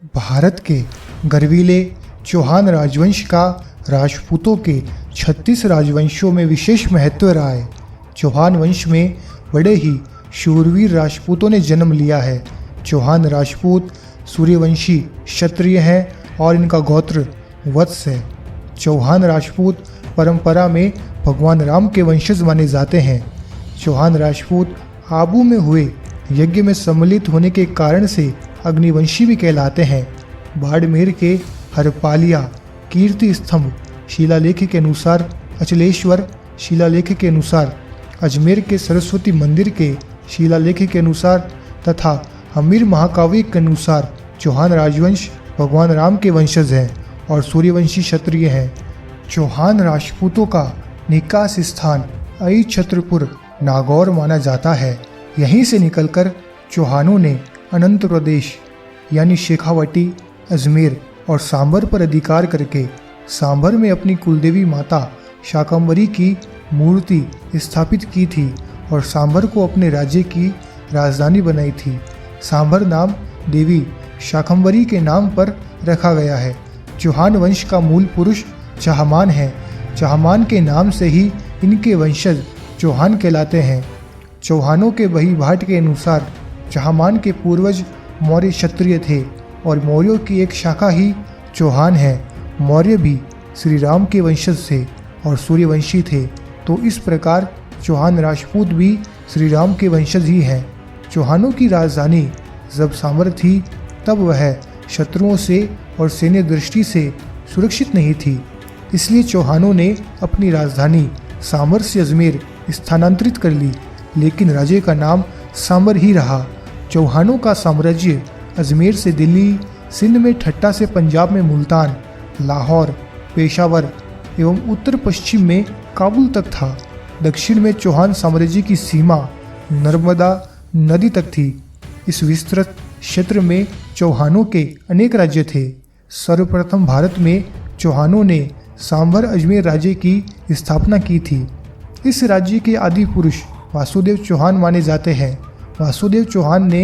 भारत के गर्वीले चौहान राजवंश का राजपूतों के 36 राजवंशों में विशेष महत्व रहा है। चौहान वंश में बड़े ही शूरवीर राजपूतों ने जन्म लिया है। चौहान राजपूत सूर्यवंशी क्षत्रिय हैं और इनका गोत्र वत्स है। चौहान राजपूत परंपरा में भगवान राम के वंशज माने जाते हैं। चौहान राजपूत आबू में हुए यज्ञ में सम्मिलित होने के कारण से अग्निवंशी भी कहलाते हैं। बाड़मेर के हरपालिया कीर्ति स्तंभ शिलालेख के अनुसार, अचलेश्वर शिलालेख के अनुसार, अजमेर के सरस्वती मंदिर के शिलालेख के अनुसार तथा हमीर महाकाव्य के अनुसार चौहान राजवंश भगवान राम के वंशज हैं और सूर्यवंशी क्षत्रिय हैं। चौहान राजपूतों का निकास स्थान अई छत्रपुर नागौर माना जाता है। यहीं से निकलकर चौहानों ने अनंत प्रदेश यानी शेखावटी, अजमेर और सांभर पर अधिकार करके सांभर में अपनी कुलदेवी माता शाकंभरी की मूर्ति स्थापित की थी और सांभर को अपने राज्य की राजधानी बनाई थी। सांभर नाम देवी शाकंभरी के नाम पर रखा गया है। चौहान वंश का मूल पुरुष चाहमान है। चाहमान के नाम से ही इनके वंशज चौहान कहलाते हैं। चौहानों के बही भाट के अनुसार चाहमान के पूर्वज मौर्य क्षत्रिय थे और मौर्यों की एक शाखा ही चौहान है। मौर्य भी श्री राम के वंशज थे और सूर्यवंशी थे, तो इस प्रकार चौहान राजपूत भी श्री राम के वंशज ही हैं। चौहानों की राजधानी जब सांभर थी तब वह शत्रुओं से और सैन्य दृष्टि से सुरक्षित नहीं थी, इसलिए चौहानों ने अपनी राजधानी सांभर से अजमेर स्थानांतरित कर ली, लेकिन राज्य का नाम सांभर ही रहा। चौहानों का साम्राज्य अजमेर से दिल्ली, सिंध में ठट्टा से पंजाब में मुल्तान, लाहौर, पेशावर एवं उत्तर पश्चिम में काबुल तक था। दक्षिण में चौहान साम्राज्य की सीमा नर्मदा नदी तक थी। इस विस्तृत क्षेत्र में चौहानों के अनेक राज्य थे। सर्वप्रथम भारत में चौहानों ने सांभर अजमेर राज्य की स्थापना की थी। इस राज्य के आदि पुरुष वासुदेव चौहान माने जाते हैं। वासुदेव चौहान ने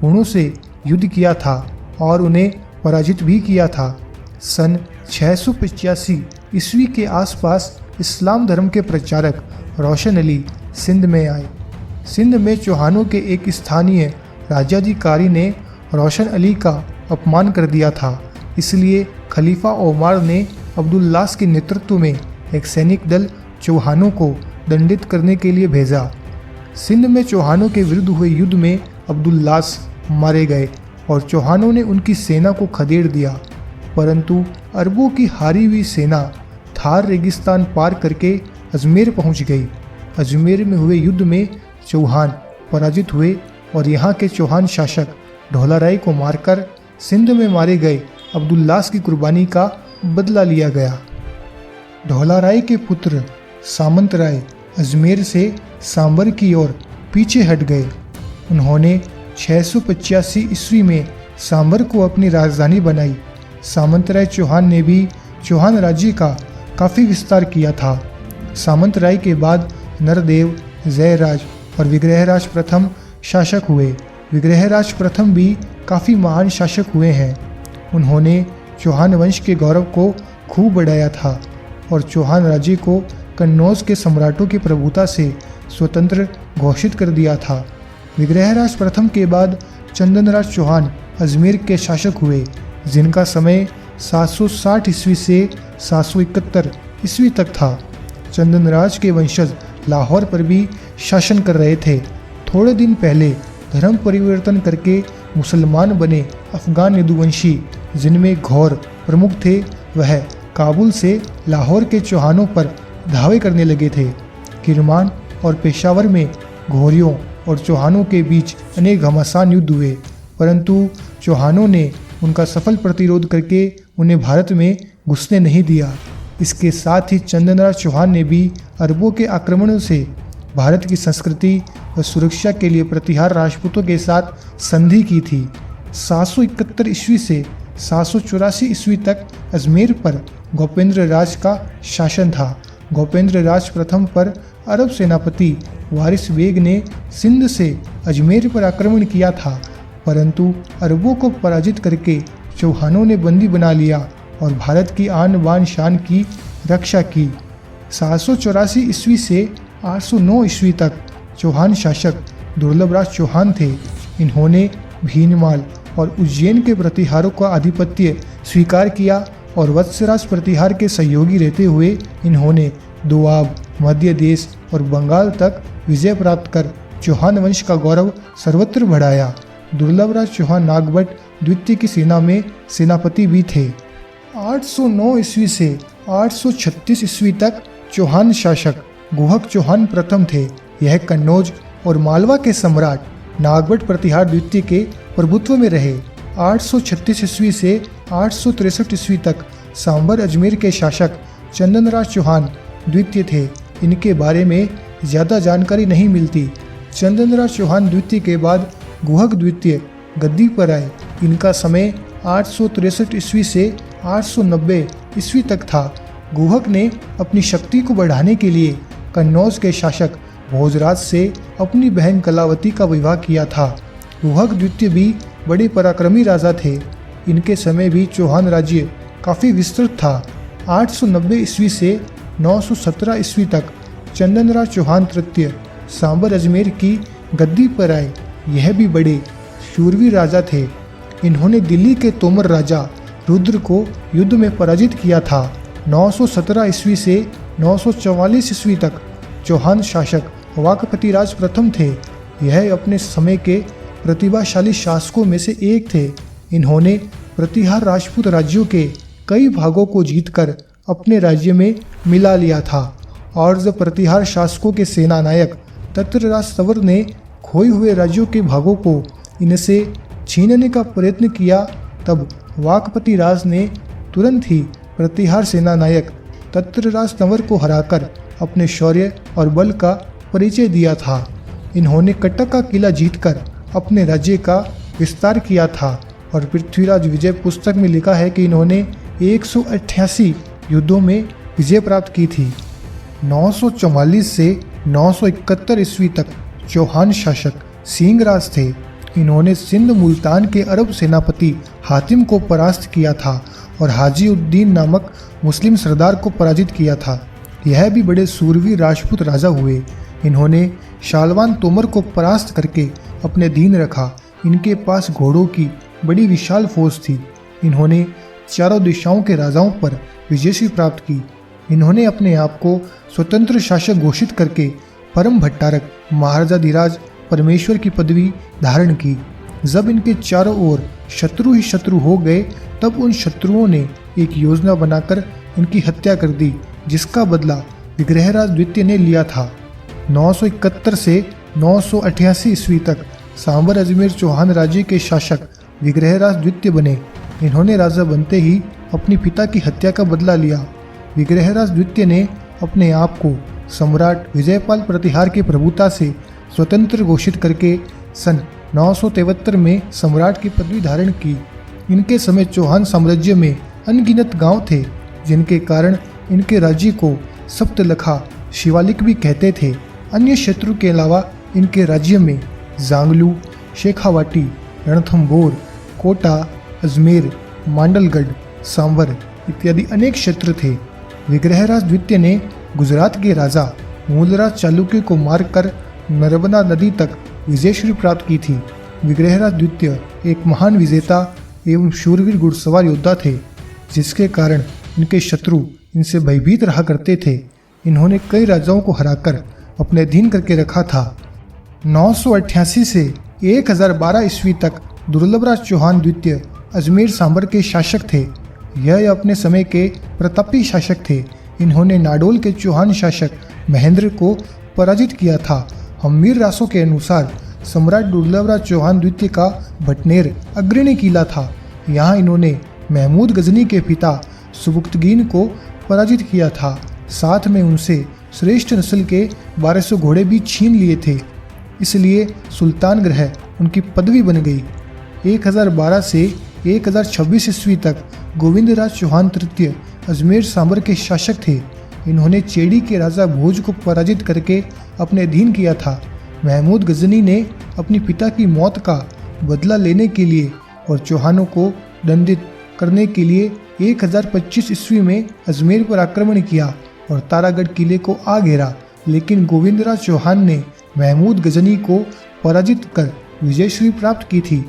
हुणों से युद्ध किया था और उन्हें पराजित भी किया था। सन 685 ईस्वी के आसपास इस्लाम धर्म के प्रचारक रोशन अली सिंध में आए। सिंध में चौहानों के एक स्थानीय राज्याधिकारी ने रोशन अली का अपमान कर दिया था, इसलिए खलीफा ओमार ने अब्दुल्लास के नेतृत्व में एक सैनिक दल चौहानों को दंडित करने के लिए भेजा। सिंध में चौहानों के विरुद्ध हुए युद्ध में अब्दुल्लास मारे गए और चौहानों ने उनकी सेना को खदेड़ दिया, परंतु अरबों की हारी हुई सेना थार रेगिस्तान पार करके अजमेर पहुंच गई। अजमेर में हुए युद्ध में चौहान पराजित हुए और यहाँ के चौहान शासक ढोला राय को मारकर सिंध में मारे गए अब्दुल्लास की कुर्बानी का बदला लिया गया। ढोला राय के पुत्र सामंत राय अजमेर से सांभर की ओर पीछे हट गए। उन्होंने 685 ईस्वी में सांभर को अपनी राजधानी बनाई। सामंत राय चौहान ने भी चौहान राज्य का काफ़ी विस्तार किया था। सामंत राय के बाद नरदेव, जयराज और विग्रहराज प्रथम शासक हुए। विग्रहराज प्रथम भी काफ़ी महान शासक हुए हैं। उन्होंने चौहान वंश के गौरव को खूब बढ़ाया था और चौहान राज्य को कन्नौज के सम्राटों की प्रभुता से स्वतंत्र घोषित कर दिया था। विग्रहराज प्रथम के बाद चंदनराज चौहान अजमेर के शासक हुए, जिनका समय 760 ईस्वी से 771 ईस्वी तक था। चंदनराज के वंशज लाहौर पर भी शासन कर रहे थे। थोड़े दिन पहले धर्म परिवर्तन करके मुसलमान बने अफगान यदुवंशी, जिनमें घौर प्रमुख थे, वह काबुल से लाहौर के चौहानों पर धावे करने लगे थे। किरमान और पेशावर में घौरियों और चौहानों के बीच अनेक घमासान युद्ध हुए, परंतु चौहानों ने उनका सफल प्रतिरोध करके उन्हें भारत में घुसने नहीं दिया। इसके साथ ही चंदनराज चौहान ने भी अरबों के आक्रमणों से भारत की संस्कृति व सुरक्षा के लिए प्रतिहार राजपूतों के साथ संधि की थी। 771 ईस्वी से 784 ईस्वी तक अजमेर पर गोपेंद्र राज का शासन था। गोपेंद्र राज प्रथम पर अरब सेनापति वारिस बेग ने सिंध से अजमेर पर आक्रमण किया था, परंतु अरबों को पराजित करके चौहानों ने बंदी बना लिया और भारत की आन बान शान की रक्षा की। 784 ईस्वी से 809 ईस्वी तक चौहान शासक दुर्लभराज चौहान थे। इन्होंने भीनमाल और उज्जैन के प्रतिहारों का आधिपत्य स्वीकार किया और वत्सराज प्रतिहार के सहयोगी रहते हुए इन्होंने दोआब, मध्य देश और बंगाल तक विजय प्राप्त कर चौहान वंश का गौरव सर्वत्र बढ़ाया। दुर्लभराज चौहान नागभट्ट द्वितीय की सेना में सेनापति भी थे। 809 ईस्वी से 836 ईस्वी तक चौहान शासक गुहक चौहान प्रथम थे। यह कन्नौज और मालवा के सम्राट नागभट्ट प्रतिहार द्वितीय के प्रभुत्व में रहे। 836 ईस्वी से 863 ईस्वी तक सांबर अजमेर के शासक चंदनराज चौहान द्वितीय थे। इनके बारे में ज़्यादा जानकारी नहीं मिलती। चंदनराज चौहान द्वितीय के बाद गुहक द्वितीय गद्दी पर आए। इनका समय 863 ईस्वी से 890 ईस्वी तक था। गुहक ने अपनी शक्ति को बढ़ाने के लिए कन्नौज के शासक भोजराज से अपनी बहन कलावती का विवाह किया था। गुहक द्वितीय भी बड़े पराक्रमी राजा थे। इनके समय भी चौहान राज्य काफ़ी विस्तृत था। 890 ईस्वी से 917 ईस्वी तक चंदनराज चौहान तृतीय सांबर अजमेर की गद्दी पर आए। यह भी बड़े शूरवीर राजा थे। इन्होंने दिल्ली के तोमर राजा रुद्र को युद्ध में पराजित किया था। 917 ईस्वी से 944 ईस्वी तक चौहान शासक वाकपति राज प्रथम थे। यह अपने समय के प्रतिभाशाली शासकों में से एक थे। इन्होंने प्रतिहार राजपूत राज्यों के कई भागों को जीतकर अपने राज्य में मिला लिया था और जब प्रतिहार शासकों के सेना नायक तत्रराज तंवर ने खोए हुए राज्यों के भागों को इनसे छीनने का प्रयत्न किया, तब वाकपति राज ने तुरंत ही प्रतिहार सेना नायक तत्रराज तंवर को हराकर अपने शौर्य और बल का परिचय दिया था। इन्होंने कटक का किला जीतकर अपने राज्य का विस्तार किया था और पृथ्वीराज विजय पुस्तक में लिखा है कि इन्होंने 188 युद्धों में विजय प्राप्त की थी। 944 से 971 ईस्वी तक चौहान शासक सिंहराज थे। इन्होंने सिंध मुल्तान के अरब सेनापति हातिम को परास्त किया था और हाजी उद्दीन नामक मुस्लिम सरदार को पराजित किया था। यह भी बड़े सूरवीर राजपूत राजा हुए। इन्होंने शालवान तोमर को परास्त करके अपने अधीन रखा। इनके पास घोड़ों की बड़ी विशाल फौज थी। इन्होंने चारों दिशाओं के राजाओं पर विजय प्राप्त की। इन्होंने अपने आप को स्वतंत्र शासक घोषित करके परम भट्टारक महाराजाधिराज परमेश्वर की पदवी धारण की। जब इनके चारों ओर शत्रु ही शत्रु हो गए, तब उन शत्रुओं ने एक योजना बनाकर इनकी हत्या कर दी, जिसका बदला विग्रहराज द्वितीय ने लिया था। 971 से 988 ईस्वी तक सांबर अजमेर चौहान राज्य के शासक विग्रहराज द्वितीय बने। इन्होंने राजा बनते ही अपनी पिता की हत्या का बदला लिया। विग्रहराज द्वितीय ने अपने आप को सम्राट विजयपाल प्रतिहार की प्रभुता से स्वतंत्र घोषित करके सन 973 में सम्राट की पदवी धारण की। इनके समय चौहान साम्राज्य में अनगिनत गांव थे, जिनके कारण इनके राज्य को सप्तलखा शिवालिक भी कहते थे। अन्य शत्रु के अलावा इनके राज्य में जांगलू, शेखावाटी, रणथंभौर, कोटा, अजमेर, मांडलगढ़, सांबर इत्यादि अनेक क्षेत्र थे। विग्रहराज द्वितीय ने गुजरात के राजा मूलराज चालुक्य को मारकर नर्मदा नदी तक विजयश्री प्राप्त की थी। विग्रहराज द्वितीय एक महान विजेता एवं शूरवीर घुड़सवार योद्धा थे, जिसके कारण इनके शत्रु इनसे भयभीत रहा करते थे। इन्होंने कई राजाओं को हराकर अपने अधीन करके रखा था। 988 से 1012 ईस्वी तक दुर्लभराज चौहान द्वितीय अजमेर सांबर के शासक थे। यह अपने समय के प्रतापी शासक थे। इन्होंने नाडोल के चौहान शासक महेंद्र को पराजित किया था। हम्मीर रासों के अनुसार सम्राट दुर्लभराज चौहान द्वितीय का भटनेर अग्रणी किला था। यहाँ इन्होंने महमूद गजनी के पिता सुबुक्तगीन को पराजित किया था। साथ में उनसे श्रेष्ठ नस्ल के 1200 घोड़े भी छीन लिए थे। इसलिए सुल्तान ग्रह उनकी पदवी बन गई। 1012 से 1026 ईस्वी तक गोविंदराज चौहान तृतीय अजमेर सांबर के शासक थे। इन्होंने चेड़ी के राजा भोज को पराजित करके अपने अधीन किया था। महमूद गजनी ने अपनी पिता की मौत का बदला लेने के लिए और चौहानों को दंडित करने के लिए 1025 ईस्वी में अजमेर पर आक्रमण किया और तारागढ़ किले को आ घेरा, लेकिन गोविंदराज चौहान ने महमूद गजनी को पराजित कर विजयश्री प्राप्त की थी।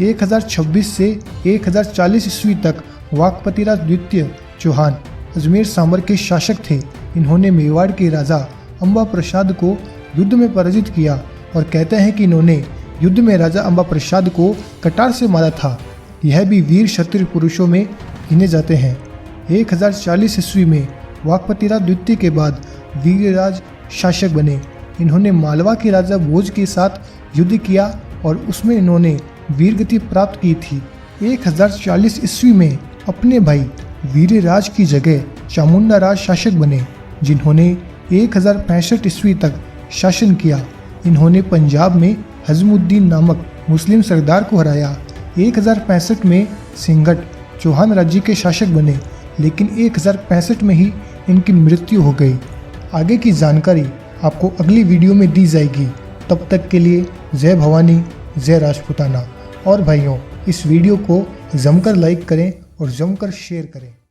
1026 से 1040 ईस्वी तक वाकपतिराज द्वितीय चौहान अजमेर सांबर के शासक थे। इन्होंने मेवाड़ के राजा अम्बा प्रसाद को युद्ध में पराजित किया और कहते हैं कि इन्होंने युद्ध में राजा अम्बा प्रसाद को कटार से मारा था। यह भी वीर क्षत्रिय पुरुषों में गिने जाते हैं। 1040 ईस्वी में वाकपतिराज द्वितीय के बाद वीरराज शासक बने। इन्होंने मालवा के राजा भोज के साथ युद्ध किया और उसमें इन्होंने वीरगति प्राप्त की थी। 1040 ईस्वी में अपने भाई वीरराज की जगह चामुंडा राज शासक बने, जिन्होंने 1065 ईस्वी तक शासन किया। इन्होंने पंजाब में हजमुद्दीन नामक मुस्लिम सरदार को हराया। 1065 में सिंघट चौहान राज्य के शासक बने, लेकिन 1065 में ही इनकी मृत्यु हो गई। आगे की जानकारी आपको अगली वीडियो में दी जाएगी। तब तक के लिए जय भवानी, जय राजपूताना। और भाइयों, इस वीडियो को जमकर लाइक करें और जमकर शेयर करें।